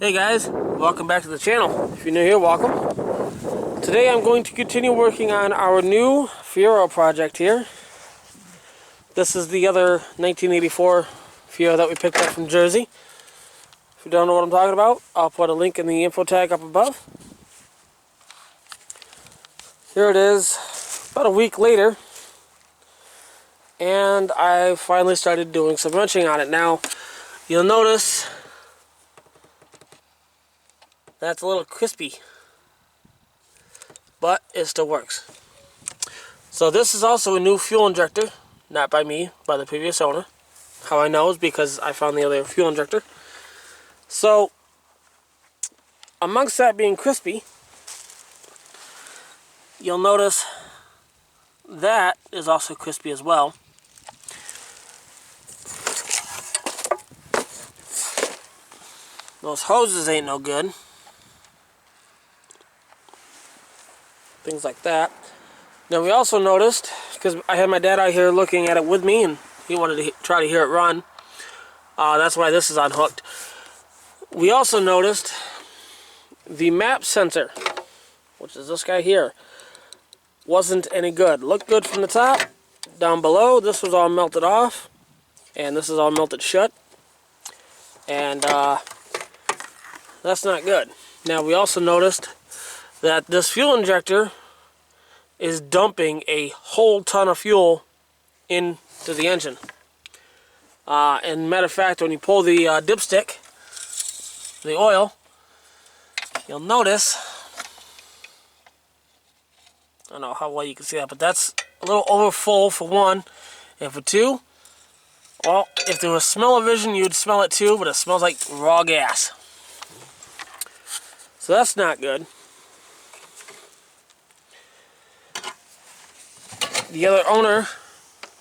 Hey guys, welcome back to the channel. If you're new here, welcome. Today I'm going to continue working on our new Fiero project here. This is the other 1984 Fiero that we picked up from Jersey. If you don't know what I'm talking about, I'll put a link in the info tag up above. Here it is, about a week later, and I finally started doing some wrenching on it. Now, you'll notice that's a little crispy, but it still works. So this is also a new fuel injector, not by me, by the previous owner. How I know is because I found the other fuel injector. So, amongst that being crispy, you'll notice that is also crispy as well. Those hoses ain't no good. Things like that. Now we also noticed, because I had my dad out here looking at it with me and he wanted to try to hear it run. That's why this is unhooked. We also noticed the map sensor, which is this guy here, wasn't any good. Looked good from the top. Down below, this was all melted off. And this is all melted shut. And that's not good. Now we also noticed that this fuel injector is dumping a whole ton of fuel into the engine. And matter of fact, when you pull the dipstick, the oil, you'll notice, I don't know how well you can see that, but that's a little over full for one, and for two, well, if there was smell-o-vision, you'd smell it too, but it smells like raw gas. So that's not good. The other owner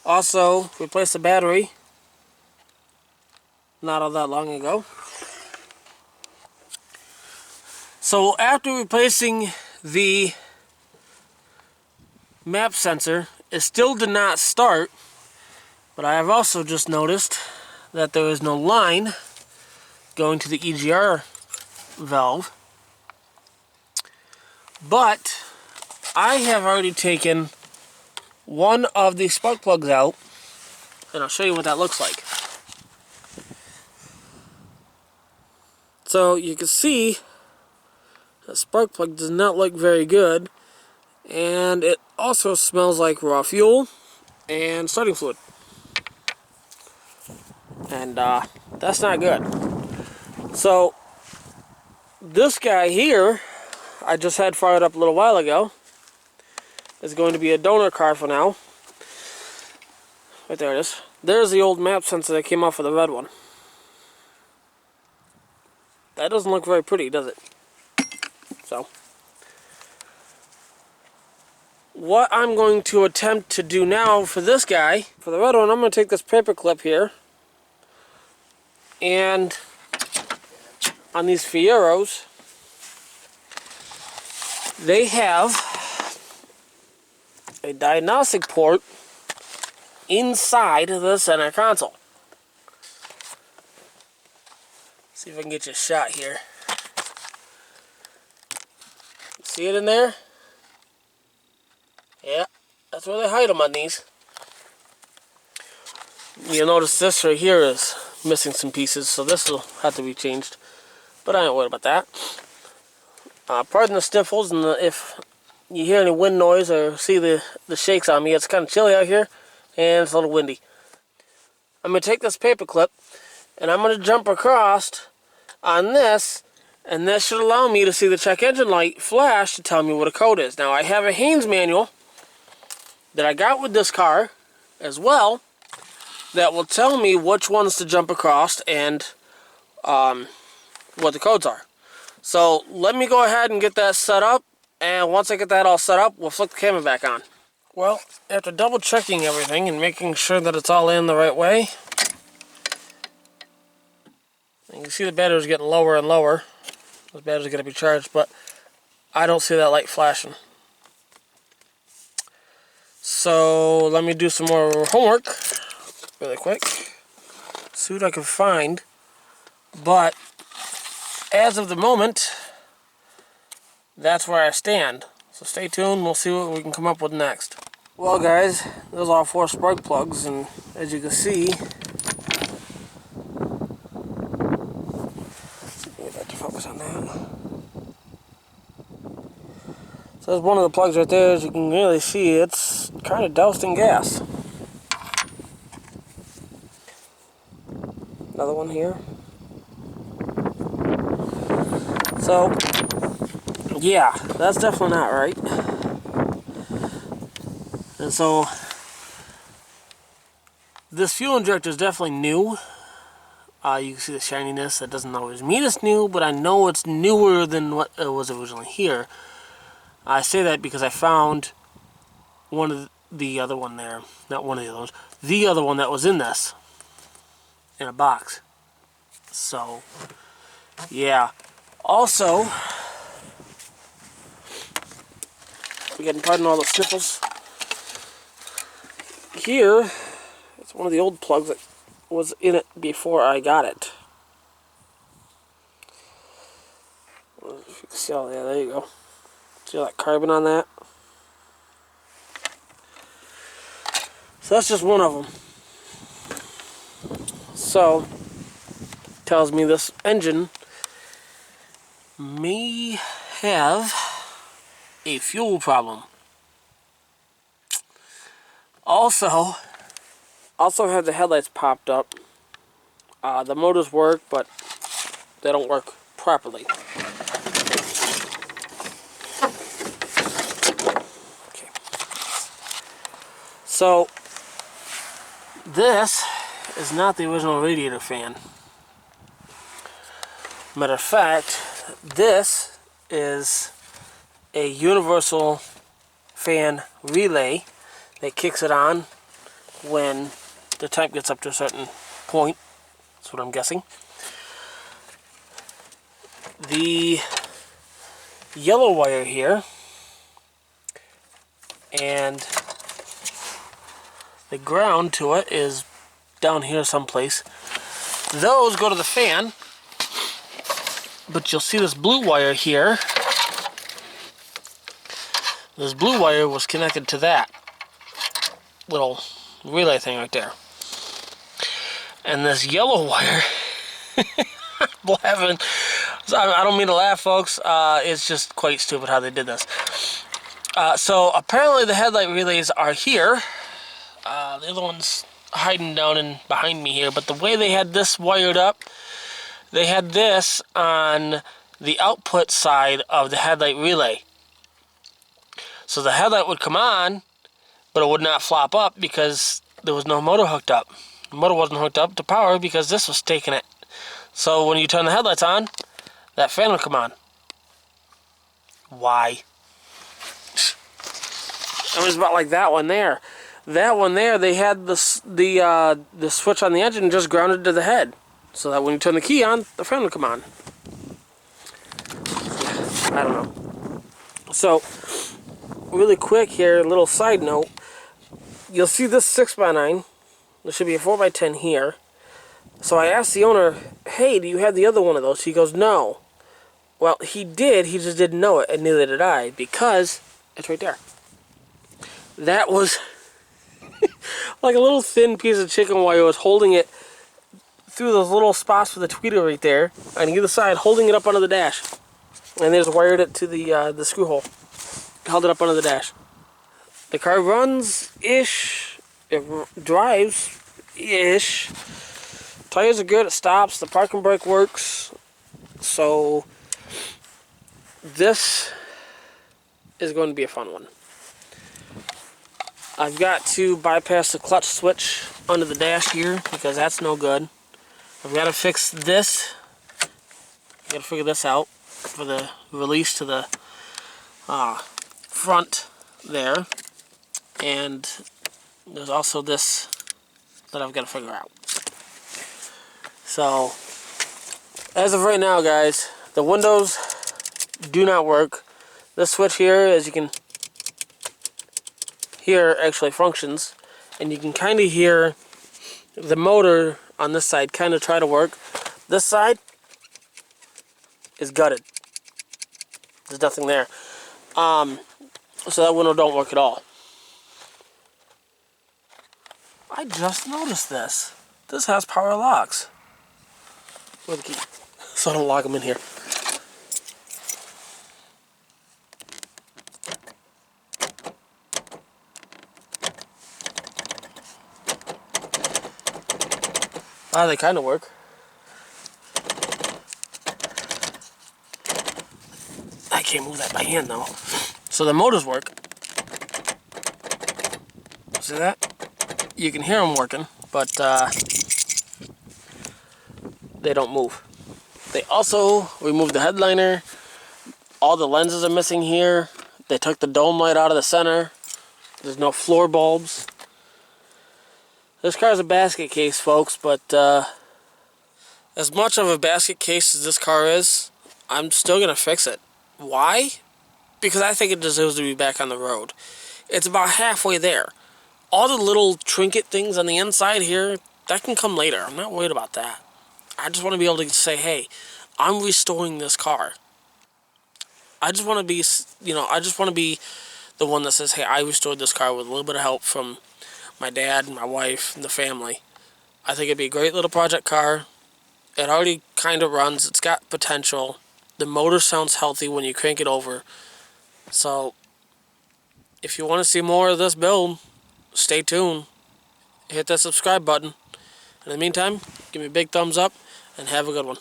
also replaced the battery not all that long ago. So after replacing the map sensor, it still did not start, but I have also just noticed that there is no line going to the EGR valve. But I have already taken one of the spark plugs out, and I'll show you what that looks like. So you can see the spark plug does not look very good, and it also smells like raw fuel and starting fluid, and that's not good. So this guy here, I just had fired up a little while ago, is going to be a donor car for now. Right there it is. There's the old map sensor that came off of the red one. That doesn't look very pretty, does it? So, what I'm going to attempt to do now for this guy, for the red one, I'm going to take this paper clip here, and on these Fieros, they have a diagnostic port inside the center console. See if I can get you a shot here. See it in there? Yeah, that's where they hide them on these. You'll notice this right here is missing some pieces, so this will have to be changed. But I ain't worried about that. Pardon the sniffles, and if you hear any wind noise or see the shakes on me, it's kind of chilly out here and it's a little windy. I'm going to take this paper clip and I'm going to jump across on this, and this should allow me to see the check engine light flash to tell me what a code is. Now I have a Haynes manual that I got with this car as well that will tell me which ones to jump across and what the codes are. So let me go ahead and get that set up, and once I get that all set up, we'll flick the camera back on. Well, after double checking everything and making sure that it's all in the right way, you can see the battery's getting lower and lower. The battery's going to be charged, but I don't see that light flashing. So let me do some more homework really quick. See what I can find. But as of the moment, that's where I stand. So stay tuned, we'll see what we can come up with next. Well guys, those are 4 spark plugs, and as you can see, get that to focus on that. So there's one of the plugs right there. As you can really see, it's kind of doused in gas. Another one here. So, yeah, that's definitely not right. And so, this fuel injector is definitely new. You can see the shininess. That doesn't always mean it's new, but I know it's newer than what was originally here. I say that because I found one of the other one there. Not one of the other ones. The other one that was in this. In a box. So, yeah. Also, we're getting pardon all the sniffles. Here, it's one of the old plugs that was in it before I got it. If you can see, oh yeah, there you go. See all that carbon on that? So that's just one of them. So, tells me this engine may have a fuel problem. Also have the headlights popped up. The motors work, but they don't work properly. Okay. So this is not the original radiator fan. Matter of fact, this is a universal fan relay that kicks it on when the temp gets up to a certain point. That's what I'm guessing. The yellow wire here and the ground to it is down here someplace. Those go to the fan, but you'll see this blue wire here. This blue wire was connected to that little relay thing right there. And this yellow wire, I'm laughing. I don't mean to laugh, folks. It's just quite stupid how they did this. So apparently the headlight relays are here. The other one's hiding down in behind me here. But the way they had this wired up, they had this on the output side of the headlight relay. So the headlight would come on, but it would not flop up because there was no motor hooked up. The motor wasn't hooked up to power because this was taking it. So when you turn the headlights on, that fan would come on. Why? It was about like that one there. That one there, they had the switch on the engine just grounded to the head, so that when you turn the key on, the fan would come on. I don't know. So, really quick here, a little side note. You'll see this 6x9. There should be a 4x10 here. So I asked the owner, hey, do you have the other one of those? He goes, no. Well, he did, he just didn't know it, and neither did I, because it's right there. That was like a little thin piece of chicken wire. I was holding it through those little spots for the tweeter right there, on either side, holding it up under the dash. And they just wired it to the screw hole. Held it up under the dash. The car runs-ish. It drives-ish. Tires are good. It stops. The parking brake works. So this is going to be a fun one. I've got to bypass the clutch switch under the dash here because that's no good. I've got to fix this. I've got to figure this out for the release to the front there. And there's also this that I've got to figure out. So, as of right now, guys, the windows do not work. This switch here, as you can hear, actually functions. And you can kind of hear the motor on this side kind of try to work. This side, is gutted. There's nothing there. So that window don't work at all. I just noticed this. This has power locks. Where's the key? So I don't lock them in here. Ah, they kind of work. I can't move that by hand though. So the motors work. See that? You can hear them working, but they don't move. They also removed the headliner. All the lenses are missing here. They took the dome light out of the center. There's no floor bulbs. This car's a basket case, folks, but as much of a basket case as this car is, I'm still going to fix it. Why? Because I think it deserves to be back on the road. It's about halfway there. All the little trinket things on the inside here, that can come later. I'm not worried about that. I just want to be able to say, hey, I'm restoring this car. I just want to be, I just want to be the one that says, hey, I restored this car with a little bit of help from my dad, my wife, and the family. I think it'd be a great little project car. It already kind of runs. It's got potential. The motor sounds healthy when you crank it over. So, if you want to see more of this build, stay tuned. Hit that subscribe button. In the meantime, give me a big thumbs up and have a good one.